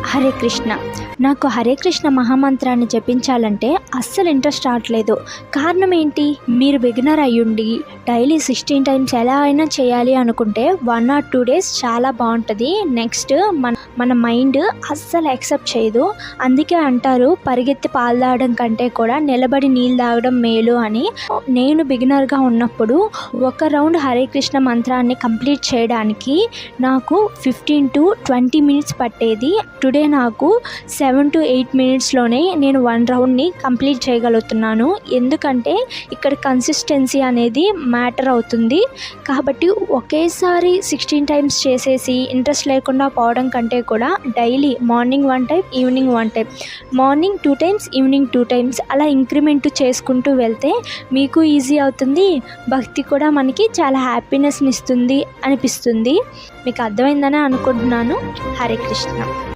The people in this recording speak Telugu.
హరే కృష్ణ. నాకు హరే కృష్ణ మహామంత్రాన్ని జపించాలంటే అస్సలు ఇంట్రెస్ట్ రావట్లేదు. కారణం ఏంటి? మీరు బిగినర్ అయ్యుండి డైలీ 16 టైమ్స్ ఎలా అయినా చేయాలి అనుకుంటే 1 or 2 days చాలా బాగుంటుంది. నెక్స్ట్ మన మైండ్ అస్సలు యాక్సెప్ట్ చేయదు. అందుకే అంటారు పరిగెత్తి పాలు తాగడం కంటే కూడా నిలబడి నీళ్ళు తాగడం మేలు అని. నేను బిగినర్గా ఉన్నప్పుడు ఒక రౌండ్ హరే కృష్ణ మంత్రాన్ని కంప్లీట్ చేయడానికి నాకు 15 to 20 minutes పట్టేది. టుడే నాకు 7 to 8 minutesలోనే నేను 1 రౌండ్ని కంప్లీట్ చేయగలుగుతున్నాను. ఎందుకంటే ఇక్కడ కన్సిస్టెన్సీ అనేది మ్యాటర్ అవుతుంది. కాబట్టి ఒకేసారి 16 టైమ్స్ చేసేసి ఇంట్రెస్ట్ లేకుండా పోవడం కంటే కూడా daily morning 1 time, evening 1 time, morning 2 times, evening 2 times అలా ఇంక్రిమెంట్ చేసుకుంటూ వెళ్తే మీకు ఈజీ అవుతుంది. భక్తి కూడా మనకి చాలా హ్యాపీనెస్ని ఇస్తుంది అనిపిస్తుంది. మీకు అర్థమైందని అనుకుంటున్నాను. హరే కృష్ణ.